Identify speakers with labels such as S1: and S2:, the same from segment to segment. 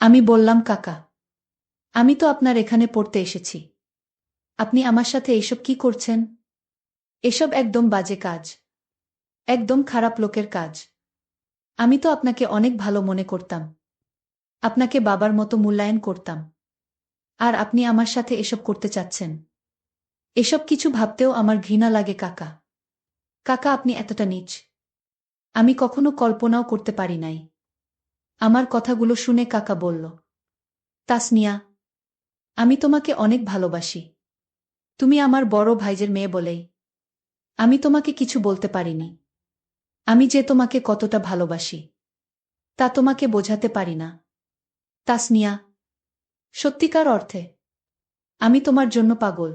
S1: আমি বললাম, কাকা, আমি তো আপনার এখানে পড়তে এসেছি। আপনি আমার সাথে এসব কি করছেন? এসব একদম বাজে কাজ। একদম খারাপ লোকের কাজ। আমি তো আপনাকে অনেক ভালো মনে করতাম। আপনাকে বাবার মতো মূল্যায়ন করতাম। আর আপনি আমার সাথে এসব করতে চাচ্ছেন? এসব কিছু ভাবতেও আমার ঘৃণা লাগে, কাকা। কাকা, আপনি এতটা নীচ আমি কখনো কল্পনাও করতে পারি নাই। আমার কথাগুলো শুনে কাকা বলল, তাসনিয়া, আমি তোমাকে অনেক ভালোবাসি। তুমি আমার বড় ভাইজের মেয়ে বলেই আমি তোমাকে কিছু বলতে পারিনি। আমি যে তোমাকে কতটা ভালোবাসি তা তোমাকে বোঝাতে পারি না, তাসনিয়া। সত্যিকার অর্থে আমি তোমার জন্য পাগল।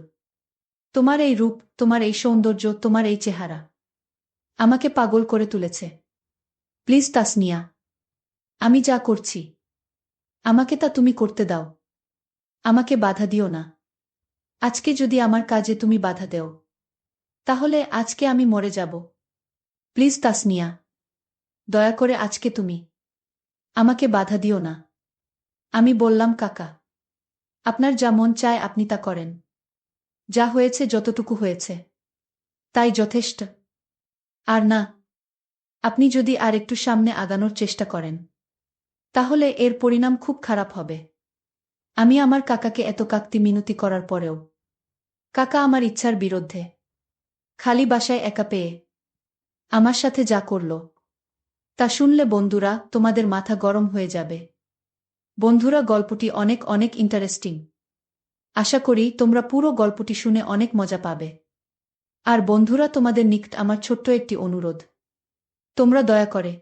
S1: তোমার এই রূপ, তোমার এই সৌন্দর্য, তোমার এই চেহারা আমাকে পাগল করে তুলেছে। প্লিজ তাসনিয়া, আমি যা করছি আমাকে তা তুমি করতে দাও। আমাকে বাধা দিও না। আজকে যদি আমার কাজে তুমি বাধা দেও, তাহলে আজকে আমি মরে যাব। প্লিজ তাসনিয়া, দয়া করে আজকে তুমি আমাকে বাধা দিও না। আমি বললাম, কাকা, আপনার যা মন চায় আপনি তা করেন। যা হয়েছে, যতটুকু হয়েছে তাই যথেষ্ট। আর না, আপনি যদি আর একটু সামনে আগানোর চেষ্টা করেন, তাহলে এর পরিণাম খুব খারাপ হবে। আমি আমার কাকাকে এত কাকতি মিনতি করার পরেও কাকা আমার ইচ্ছার বিরুদ্ধে, খালি বাসায় একা পেয়ে আমার সাথে যা করল, তা শুনলে বন্ধুরা তোমাদের মাথা গরম হয়ে যাবে। বন্ধুরা, গল্পটি অনেক অনেক ইন্টারেস্টিং। আশা করি তোমরা পুরো গল্পটি শুনে অনেক মজা পাবে। আর বন্ধুরা, তোমাদের নিকট আমার ছোট্ট একটি অনুরোধ, তোমরা দয়া করে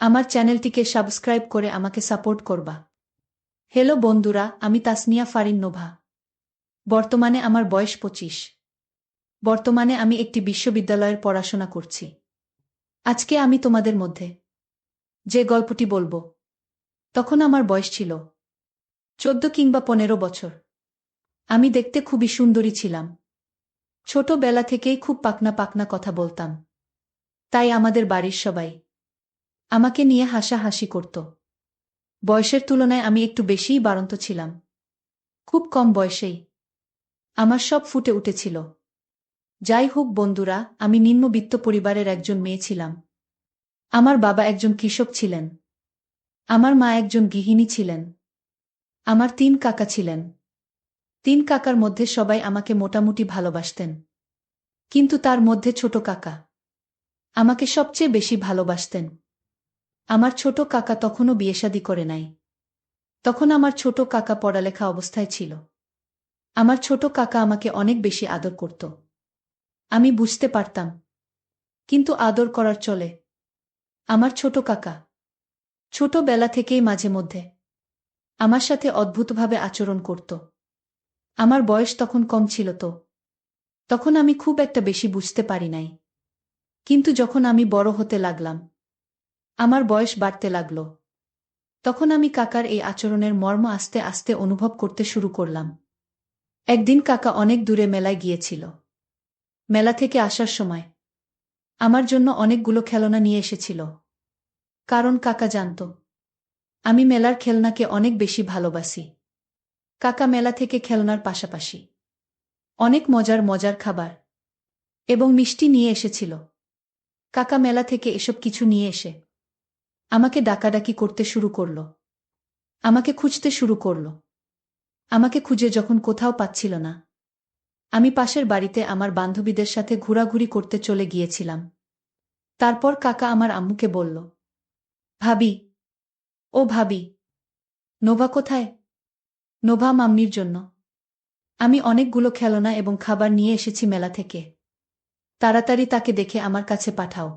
S1: আমার চ্যানেলটিকে সাবস্ক্রাইব করে আমাকে সাপোর্ট করবা। হ্যালো বন্ধুরা, আমি তাসনিয়া ফারিন নোভা। বর্তমানে আমার বয়স 25। বর্তমানে আমি একটি বিশ্ববিদ্যালয়ের পড়াশোনা করছি। আজকে আমি তোমাদের মধ্যে যে গল্পটি বলবো, তখন আমার বয়স ছিল 14 কিংবা 15 বছর। আমি দেখতে খুবই সুন্দরী ছিলাম। ছোটবেলা থেকেই খুব পাকনা পাকনা কথা বলতাম। তাই আমাদের বাড়ির সবাই আমাকে নিয়ে হাসাহাসি করত। বয়সের তুলনায় আমি একটু বেশিই বাড়ন্ত ছিলাম। খুব কম বয়সেই আমার সব ফুটে উঠেছিল। যাই হোক বন্ধুরা, আমি নিম্নবিত্ত পরিবারের একজন মেয়ে ছিলাম। আমার বাবা একজন কৃষক ছিলেন। আমার মা একজন গৃহিণী ছিলেন। আমার 3 কাকা ছিলেন। 3 কাকার মধ্যে সবাই আমাকে মোটামুটি ভালোবাসতেন। কিন্তু তার মধ্যে ছোট কাকা আমাকে সবচেয়ে বেশি ভালোবাসতেন। আমার ছোট কাকা তখনও বিয়েশাদী করে নাই। তখন আমার ছোট কাকা পড়ালেখা অবস্থায় ছিল। আমার ছোট কাকা আমাকে অনেক বেশি আদর করত। আমি বুঝতে পারতাম, কিন্তু আদর করার চলে আমার ছোট কাকা ছোটবেলা থেকেই মাঝে মধ্যে আমার সাথে অদ্ভুতভাবে আচরণ করত। আমার বয়স তখন কম ছিল তো, তখন আমি খুব একটা বেশি বুঝতে পারি নাই। কিন্তু যখন আমি বড় হতে লাগলাম, আমার বয়স বাড়তে লাগল, তখন আমি কাকার এই আচরণের মর্ম আস্তে আস্তে অনুভব করতে শুরু করলাম। একদিন কাকা অনেক দূরে মেলায় গিয়েছিল। মেলা থেকে আসার সময় আমার জন্য অনেকগুলো খেলনা নিয়ে এসেছিল। কারণ কাকা জানত আমি মেলার খেলনাকে অনেক বেশি ভালোবাসি। কাকা মেলা থেকে খেলনার পাশাপাশি অনেক মজার মজার খাবার এবং মিষ্টি নিয়ে এসেছিল। কাকা মেলা থেকে এসব কিছু নিয়ে এসে আমাকে ডাকাডাকি করতে শুরু করল। আমাকে খুঁজতে শুরু করল। আমাকে খুঁজে যখন কোথাও পাচ্ছিল না, আমি পাশের বাড়িতে আমার বান্ধবীদের সাথে ঘোরাঘুরি করতে চলে গিয়েছিলাম। তারপর কাকা আমার আম্মুকে বলল, ভাবি, ও ভাবি, নোভা কোথায়? নোভা মাম্মির জন্য আমি অনেকগুলো খেলনা এবং খাবার নিয়ে এসেছি মেলা থেকে। তাড়াতাড়ি তাকে দেখে আমার কাছে পাঠাও।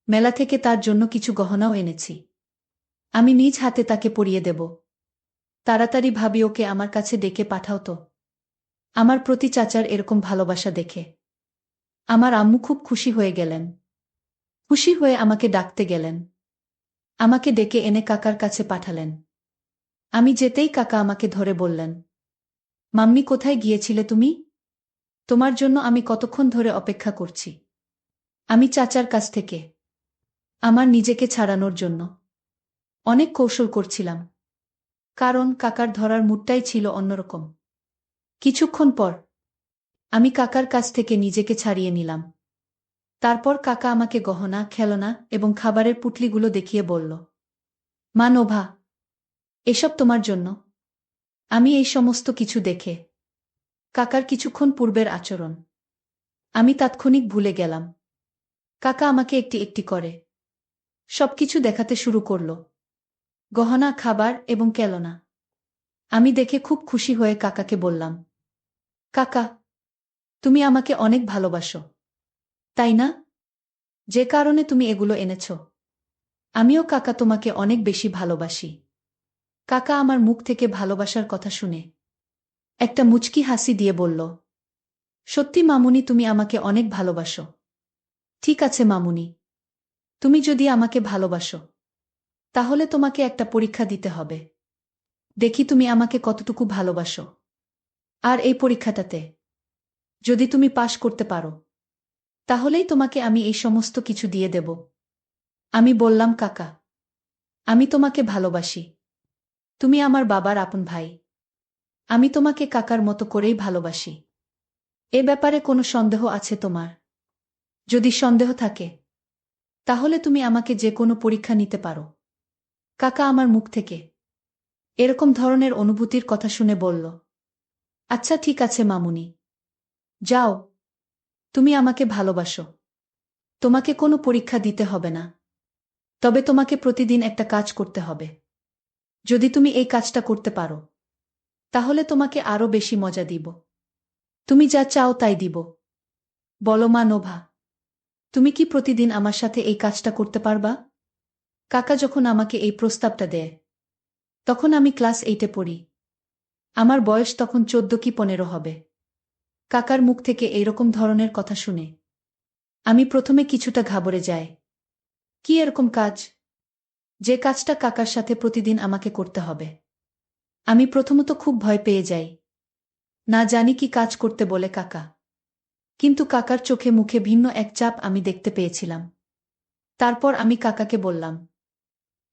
S1: মেলা থেকে তার জন্য কিছু গহনাও এনেছি। আমি নিজ হাতে তাকে পরিয়ে দেব। তাড়াতাড়ি ভাবি, ওকে আমার কাছে ডেকে পাঠাও তো। আমার প্রতি চাচার এরকম ভালোবাসা দেখে আমার আম্মু খুব খুশি হয়ে গেলেন। খুশি হয়ে আমাকে ডাকতে গেলেন। আমাকে ডেকে এনে কাকার কাছে পাঠালেন। আমি যেতেই কাকা আমাকে ধরে বললেন, মাম্মি, কোথায় গিয়েছিলে তুমি? তোমার জন্য আমি কতক্ষণ ধরে অপেক্ষা করছি। আমি চাচার কাছ থেকে আমার নিজেকে ছাড়ানোর জন্য অনেক কৌশল করছিলাম। কারণ কাকার ধরার মুডটাই ছিল অন্যরকম। কিছুক্ষণ পর আমি কাকার কাছ থেকে নিজেকে ছাড়িয়ে নিলাম। তারপর কাকা আমাকে গহনা, খেলনা এবং খাবারের পুটলিগুলো দেখিয়ে বলল, মা নোভা, এসব তোমার জন্য। আমি এই সমস্ত কিছু দেখে কাকার কিছুক্ষণ পূর্বের আচরণ আমি তাৎক্ষণিক ভুলে গেলাম। কাকা আমাকে একটি একটি করে সবকিছু দেখাতে শুরু করল, গহনা, খাবার এবং খেলনা। আমি দেখে খুব খুশি হয়ে কাকাকে বললাম, কাকা, তুমি আমাকে অনেক ভালোবাসো, তাই না? যে কারণে তুমি এগুলো এনেছ। আমিও কাকা তোমাকে অনেক বেশি ভালোবাসি। কাকা আমার মুখ থেকে ভালোবাসার কথা শুনে একটা মুচকি হাসি দিয়ে বলল, সত্যি মামুনি, তুমি আমাকে অনেক ভালোবাসো। ঠিক আছে মামুনি, তুমি যদি আমাকে ভালোবাসো তাহলে তোমাকে একটা পরীক্ষা দিতে হবে। দেখি তুমি আমাকে কতটুকু ভালোবাসো। আর এই পরীক্ষাটাতে যদি তুমি পাশ করতে পারো তাহলেই তোমাকে আমি এই সমস্ত কিছু দিয়ে দেব। আমি বললাম, কাকা, আমি তোমাকে ভালোবাসি। তুমি আমার বাবার আপন ভাই। আমি তোমাকে কাকার মতো করেই ভালোবাসি। এ ব্যাপারে কোনো সন্দেহ আছে তোমার? যদি সন্দেহ থাকে তাহলে তুমি আমাকে যে কোনো পরীক্ষা নিতে পারো। কাকা আমার মুখ থেকে এরকম ধরনের অনুভূতির কথা শুনে বলল, আচ্ছা ঠিক আছে মামুনি, যাও, তুমি আমাকে ভালোবাসো। তোমাকে কোনো পরীক্ষা দিতে হবে না। তবে তোমাকে প্রতিদিন একটা কাজ করতে হবে। যদি তুমি এই কাজটা করতে পারো তাহলে তোমাকে আরো বেশি মজা দিব। তুমি যা চাও তাই দিব। বলো মা নোভা, তুমি কি প্রতিদিন আমার সাথে এই কাজটা করতে পারবা? কাকা যখন আমাকে এই প্রস্তাবটা দেয় তখন আমি ক্লাস 8-এ পড়ি। আমার বয়স তখন 14 কি 15 হবে। কাকার মুখ থেকে এইরকম ধরনের কথা শুনে আমি প্রথমে কিছুটা ঘাবড়ে যাই। কি এরকম কাজ, যে কাজটা কাকার সাথে প্রতিদিন আমাকে করতে হবে? আমি প্রথমত খুব ভয় পেয়ে যাই। না জানি কি কাজ করতে বলে কাকা। কিন্তু কাকার চোখে মুখে ভিন্ন এক চাপ আমি দেখতে পেয়েছিলাম। তারপর আমি কাকাকে বললাম,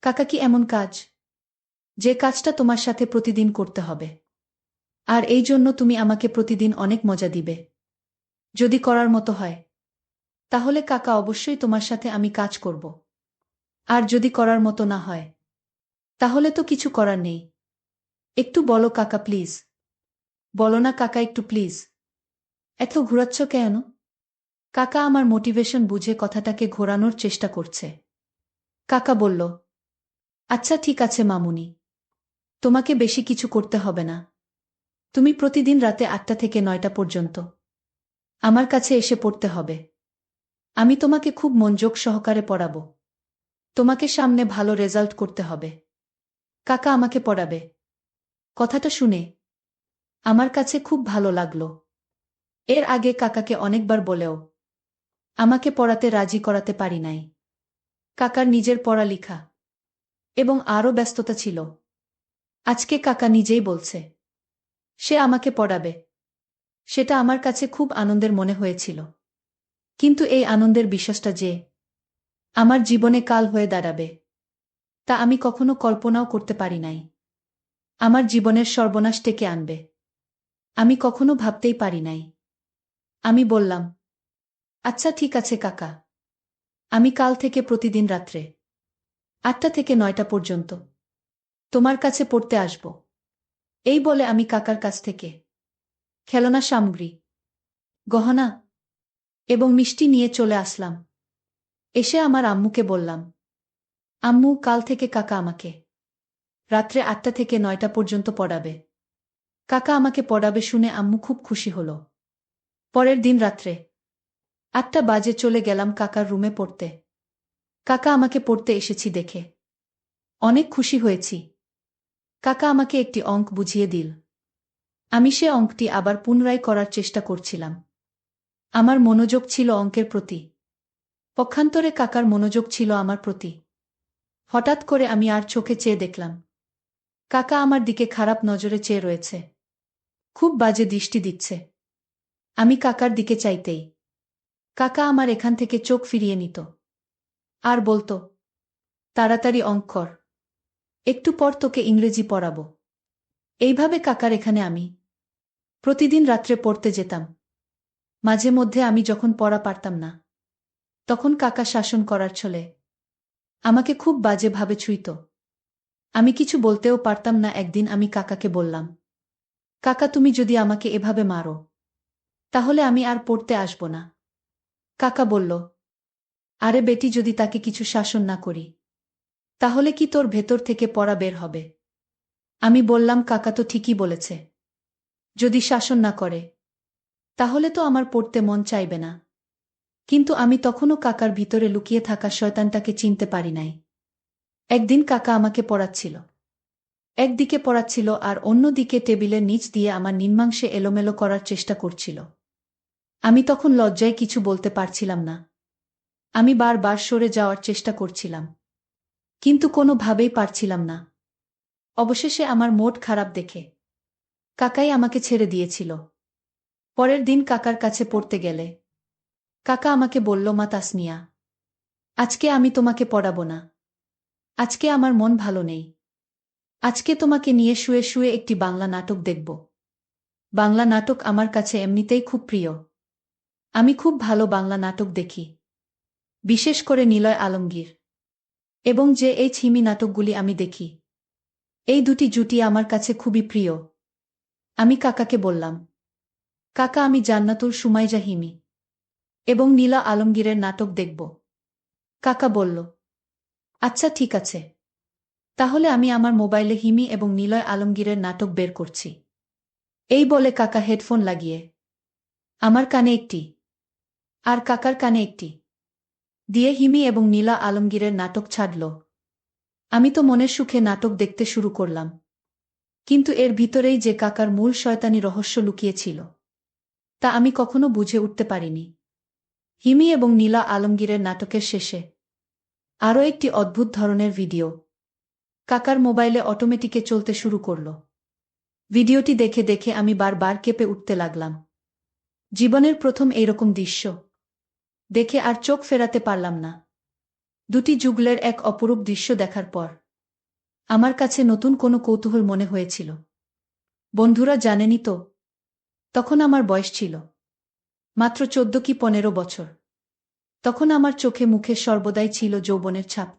S1: কাকা, কি এমন কাজ যে কাজটা তোমার সাথে প্রতিদিন করতে হবে? আর এই জন্য তুমি আমাকে প্রতিদিন অনেক মজা দিবে? যদি করার মতো হয় তাহলে কাকা অবশ্যই তোমার সাথে আমি কাজ করব। আর যদি করার মতো না হয় তাহলে তো কিছু করার নেই। একটু বলো কাকা প্লিজ। বলো না কাকা, একটু প্লিজ। এত ঘোরাচ্ছ কেন? কাকা আমার মোটিভেশন বুঝে কথাটাকে ঘোরানোর চেষ্টা করছে। কাকা বলল, আচ্ছা ঠিক আছে মামুনি, তোমাকে বেশি কিছু করতে হবে না। তুমি প্রতিদিন রাতে 8টা থেকে 9টা পর্যন্ত আমার কাছে এসে পড়তে হবে। আমি তোমাকে খুব মনোযোগ সহকারে পড়াবো। তোমাকে সামনে ভালো রেজাল্ট করতে হবে। কাকা আমাকে পড়াবে। কথাটা শুনে আমার কাছে খুব ভালো লাগলো। এর আগে কাকাকে অনেকবার বলেও আমাকে পড়াতে রাজি করাতে পারি নাই। কাকার নিজের পড়ালেখা এবং আরও ব্যস্ততা ছিল। আজকে কাকা নিজেই বলছে সে আমাকে পড়াবে। সেটা আমার কাছে খুব আনন্দের মনে হয়েছিল। কিন্তু এই আনন্দের বিশ্বাসটা যে আমার জীবনে কাল হয়ে দাঁড়াবে তা আমি কখনো কল্পনাও করতে পারি নাই। আমার জীবনের সর্বনাশ ডেকে আনবে আমি কখনো ভাবতেই পারি নাই। আমি বললাম, আচ্ছা ঠিক আছে কাকা, আমি কাল থেকে প্রতিদিন রাত্রে 8টা থেকে 9টা পর্যন্ত তোমার কাছে পড়তে আসব। এই বলে আমি কাকার কাছ থেকে খেলনা সামগ্রী, গহনা এবং মিষ্টি নিয়ে চলে আসলাম। এসে আমার আম্মুকে বললাম, আম্মু, কাল থেকে কাকা আমাকে রাত্রে 8টা থেকে 9টা পর্যন্ত পড়াবে। কাকা আমাকে পড়াবে শুনে আম্মু খুব খুশি হল। পরের দিন রাত্রে 8টা বাজে চলে গেলাম কাকার রুমে পড়তে। কাকা আমাকে পড়তে এসেছি দেখে অনেক খুশি হয়েছি। কাকা আমাকে একটি অঙ্ক বুঝিয়ে দিল। আমি সে অঙ্কটি আবার পুনরায় করার চেষ্টা করছিলাম। আমার মনোযোগ ছিল অঙ্কের প্রতি। পক্ষান্তরে কাকার মনোযোগ ছিল আমার প্রতি। হঠাৎ করে আমি আর চোখে চেয়ে দেখলাম কাকা আমার দিকে খারাপ নজরে চেয়ে রয়েছে, খুব বাজে দৃষ্টি দিচ্ছে। আমি কাকার দিকে চাইতেই কাকা আমার এখান থেকে চোখ ফিরিয়ে নিত আর বলতো, তাড়াতাড়ি অঙ্ক কর। একটু পর তোকে ইংরেজি পড়াবো। এইভাবে কাকার এখানে আমি প্রতিদিন রাত্রে পড়তে যেতাম। মাঝে মধ্যে আমি যখন পড়া পারতাম না, তখন কাকা শাসন করার ছলে আমাকে খুব বাজে ভাবে ছুঁইত। আমি কিছু বলতেও পারতাম না। একদিন আমি কাকাকে বললাম, কাকা তুমি যদি আমাকে এভাবে মারো, তাহলে আমি আর পড়তে আসব না। কাকা বলল, আরে বেটি, যদি তাকে কিছু শাসন না করি, তাহলে কি তোর ভেতর থেকে পড়া বের হবে? আমি বললাম, কাকা তো ঠিকই বলেছে, যদি শাসন না করে, তাহলে তো আমার পড়তে মন চাইবে না। কিন্তু আমি তখনও কাকার ভিতরে লুকিয়ে থাকা শয়তানটাকে চিনতে পারি নাই। একদিন কাকা আমাকে পড়াচ্ছিল। একদিকে পড়াচ্ছিল আর অন্যদিকে টেবিলের নিচ দিয়ে আমার নিম্নাংশে এলোমেলো করার চেষ্টা করছিল। আমি তখন লজ্জায় কিছু বলতে পারছিলাম না। আমি বারবার সরে যাওয়ার চেষ্টা করছিলাম, কিন্তু কোনোভাবেই পারছিলাম না। অবশেষে আমার মুড খারাপ দেখে কাকাই আমাকে ছেড়ে দিয়েছিল। পরের দিন কাকার কাছে পড়তে গেলে কাকা আমাকে বলল, মা তাসমিয়া, আজকে আমি তোমাকে পড়াবো না। আজকে আমার মন ভালো নেই। আজকে তোমাকে নিয়ে শুয়ে শুয়ে একটি বাংলা নাটক দেখব। বাংলা নাটক আমার কাছে এমনিতেই খুব প্রিয়। আমি খুব ভালো বাংলা নাটক দেখি, বিশেষ করে নিলয় আলমগীর এবং যে এইচ হিমি নাটকগুলি আমি দেখি। এই দুটি জুটি আমার কাছে খুবই প্রিয়। আমি কাকাকে বললাম, কাকা আমি জান্নাতুল সুমাইজা হিমি এবং নীলা আলমগীরের নাটক দেখব। কাকা বলল, আচ্ছা ঠিক আছে, তাহলে আমি আমার মোবাইলে হিমি এবং নিলয় আলমগীরের নাটক বের করছি। এই বলে কাকা হেডফোন লাগিয়ে আমার কানে একটি আর কাকার কানে একটি দিয়ে হিমি এবং নীলা আলমগীরের নাটক ছাড়ল। আমি তো মনের সুখে নাটক দেখতে শুরু করলাম, কিন্তু এর ভিতরেই যে কাকার মূল শয়তানি রহস্য লুকিয়েছিল, তা আমি কখনো বুঝে উঠতে পারিনি। হিমি এবং নীলা আলমগীরের নাটকের শেষে আরও একটি অদ্ভুত ধরনের ভিডিও কাকার মোবাইলে অটোমেটিকে চলতে শুরু করল। ভিডিওটি দেখে দেখে আমি বারবার কেঁপে উঠতে লাগলাম। জীবনের প্রথম এইরকম দৃশ্য দেখে আর চোখ ফেরাতে পারলাম না। দুটি যুগলের এক অপরূপ দৃশ্য দেখার পর আমার কাছে নতুন কোনো কৌতূহল মনে হয়েছিল। বন্ধুরা জানেনই তো, তখন আমার বয়স ছিল মাত্র 14 কি 15 বছর। তখন আমার চোখে মুখে সর্বদাই ছিল যৌবনের ছাপ।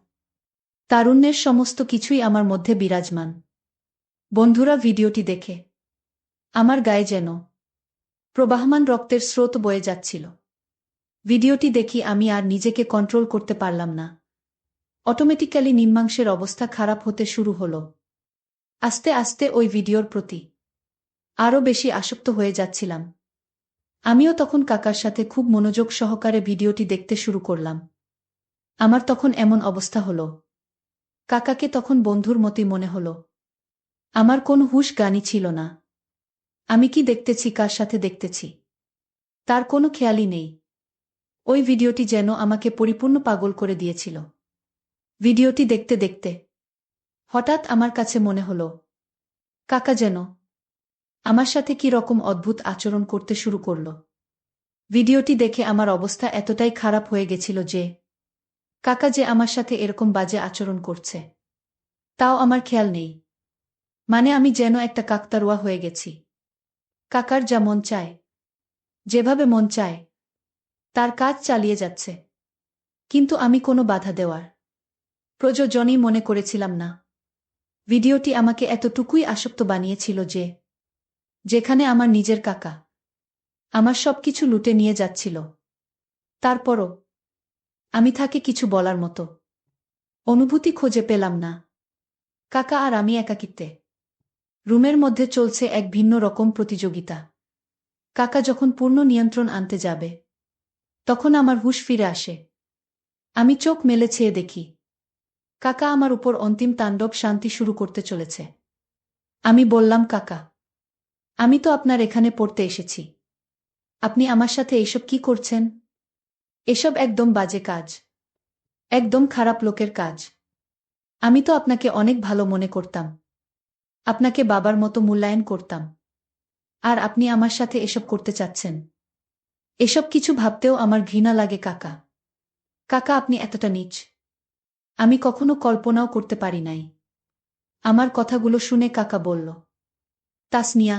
S1: তারুণ্যের সমস্ত কিছুই আমার মধ্যে বিরাজমান। বন্ধুরা, ভিডিওটি দেখে আমার গায়ে যেন প্রবাহমান রক্তের স্রোত বয়ে যাচ্ছিল। ভিডিওটি দেখি আমি আর নিজেকে কন্ট্রোল করতে পারলাম না। অটোমেটিক্যালি নিম্নাংশের অবস্থা খারাপ হতে শুরু হলো। আস্তে আস্তে ওই ভিডিওর প্রতি আরও বেশি আসক্ত হয়ে যাচ্ছিলাম। আমিও তখন কাকার সাথে খুব মনোযোগ সহকারে ভিডিওটি দেখতে শুরু করলাম। আমার তখন এমন অবস্থা হলো, কাকাকে তখন বন্ধুর মতোই মনে হলো। আমার কোনো হুঁশ জ্ঞানই ছিল না। আমি কি দেখতেছি, কার সাথে দেখতেছি, তার কোনো খেয়ালই নেই। ওই ভিডিওটি যেন আমাকে পরিপূর্ণ পাগল করে দিয়েছিল। ভিডিওটি দেখতে দেখতে হঠাৎ আমার কাছে মনে হলো, কাকা যেন আমার সাথে কি রকম অদ্ভুত আচরণ করতে শুরু করল। ভিডিওটি দেখে আমার অবস্থা এতটাই খারাপ হয়ে গেছিল যে কাকা যে আমার সাথে এরকম বাজে আচরণ করছে তাও আমার খেয়াল নেই। মানে আমি যেন একটা কাকতারুয়া হয়ে গেছি। কাকার যা মন চায়, যেভাবে মন চায় তার কাজ চালিয়ে যাচ্ছে, কিন্তু আমি কোনো বাধা দেওয়ার প্রয়োজনই মনে করেছিলাম না। ভিডিওটি আমাকে এতটুকুই আসক্ত বানিয়েছিল যে যেখানে আমার নিজের কাকা আমার সবকিছু লুটে নিয়ে যাচ্ছিল, তারপরও আমি তাকে কিছু বলার মতো অনুভূতি খুঁজে পেলাম না। কাকা আর আমি একাকিত্বে রুমের মধ্যে চলছে এক ভিন্ন রকম প্রতিযোগিতা। কাকা যখন পূর্ণ নিয়ন্ত্রণ আনতে যাবে, তখন আমার হুঁশ ফিরে আসে। আমি চোখ মেলে চেয়ে দেখি কাকা আমার উপর অন্তিম তাণ্ডব শান্তি শুরু করতে চলেছে। আমি বললাম, কাকা, আমি তো আপনার এখানে পড়তে এসেছি, আপনি আমার সাথে এইসব কি করছেন? এসব একদম বাজে কাজ, একদম খারাপ লোকের কাজ। আমি তো আপনাকে অনেক ভালো মনে করতাম, আপনাকে বাবার মতো মূল্যায়ন করতাম, আর আপনি আমার সাথে এসব করতে চাচ্ছেন? এসব কিছু ভাবতেও আমার ঘৃণা লাগে কাকা। কাকা, আপনি এতটা নীচ আমি কখনো কল্পনাও করতে পারি নাই। আমার কথাগুলো শুনে কাকা বলল, তাসনিয়া,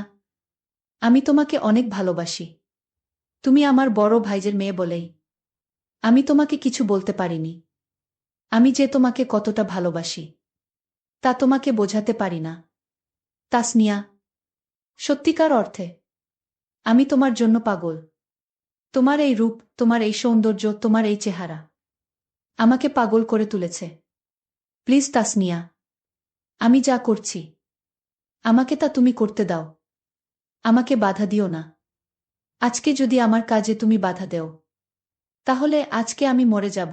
S1: আমি তোমাকে অনেক ভালোবাসি। তুমি আমার বড় ভাইজের মেয়ে বলেই আমি তোমাকে কিছু বলতে পারিনি। আমি যে তোমাকে কতটা ভালোবাসি তা তোমাকে বোঝাতে পারি না তাসনিয়া। সত্যিকার অর্থে আমি তোমার জন্য পাগল। তোমার এই রূপ, তোমার এই সৌন্দর্য, তোমার এই চেহারা আমাকে পাগল করে তুলেছে। প্লিজ তাসনিয়া, আমি যা করছি আমাকে তা তুমি করতে দাও। আমাকে বাধা দিও না। আজকে যদি আমার কাজে তুমি বাধা দেও তাহলে আজকে আমি মরে যাব।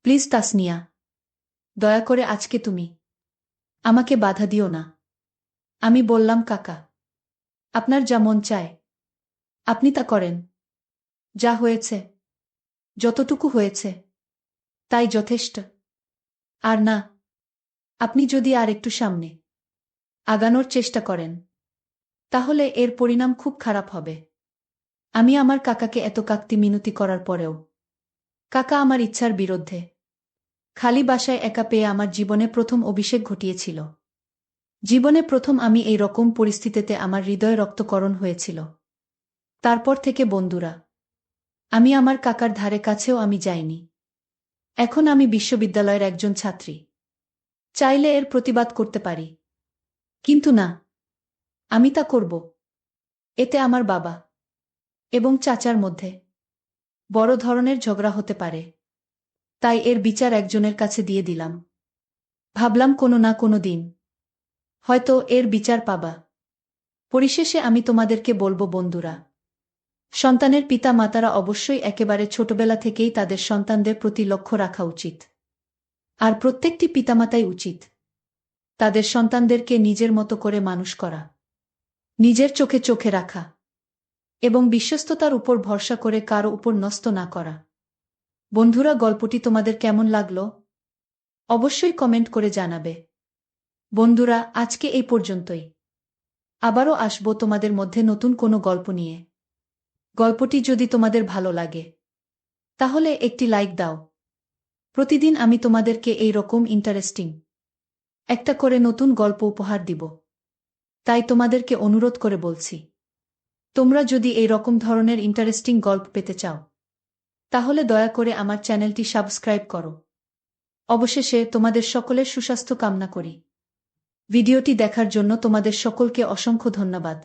S1: প্লিজ তাসনিয়া, দয়া করে আজকে তুমি আমাকে বাধা দিও না। আমি বললাম, কাকা, আপনার যা মন চায় আপনি তা করেন। যা হয়েছে, যতটুকু হয়েছে তাই যথেষ্ট। আর না, আপনি যদি আর একটু সামনে আগানোর চেষ্টা করেন তাহলে এর পরিণাম খুব খারাপ হবে। আমি আমার কাকাকে এত কাকতি মিনতি করার পরেও কাকা আমার ইচ্ছার বিরুদ্ধে খালি বাসায় একা পেয়ে আমার জীবনে প্রথম অভিষেক ঘটিয়েছিল। জীবনে প্রথম আমি এই রকম পরিস্থিতিতে আমার হৃদয় রক্তকরণ হয়েছিল। তারপর থেকে বন্ধুরা, আমি আমার কাকার ধারে কাছেও আমি যাইনি। এখন আমি বিশ্ববিদ্যালয়ের একজন ছাত্রী। চাইলে এর প্রতিবাদ করতে পারি, কিন্তু না, আমি তা করব। এতে আমার বাবা এবং চাচার মধ্যে বড় ধরনের ঝগড়া হতে পারে। তাই এর বিচার একজনের কাছে দিয়ে দিলাম। ভাবলাম কোনো না কোনো দিন হয়তো এর বিচার পাবা। পরিশেষে আমি তোমাদেরকে বলবো বন্ধুরা, সন্তানের পিতা মাতারা অবশ্যই একেবারে ছোটবেলা থেকেই তাদের সন্তানদের প্রতি লক্ষ্য রাখা উচিত। আর প্রত্যেকটি পিতামাতাই উচিত তাদের সন্তানদেরকে নিজের মতো করে মানুষ করা, নিজের চোখে চোখে রাখা এবং বিশ্বস্ততার উপর ভরসা করে কারো উপর ন্যস্ত না করা। বন্ধুরা, গল্পটি তোমাদের কেমন লাগলো অবশ্যই কমেন্ট করে জানাবে। বন্ধুরা, আজকে এই পর্যন্তই। আবারও আসবো তোমাদের মধ্যে নতুন কোনো গল্প নিয়ে। গল্পটি যদি তোমাদের ভালো লাগে তাহলে একটি লাইক দাও। প্রতিদিন আমি তোমাদেরকে এই রকম ইন্টারেস্টিং একটা করে নতুন গল্প উপহার দিব। তাই তোমাদেরকে অনুরোধ করে বলছি, তোমরা যদি এই রকম ধরনের ইন্টারেস্টিং গল্প পেতে চাও তাহলে দয়া করে আমার চ্যানেলটি সাবস্ক্রাইব করো। অবশেষে তোমাদের সকলের সুস্বাস্থ্য কামনা করি। ভিডিওটি দেখার জন্য তোমাদের সকলকে অসংখ্য ধন্যবাদ।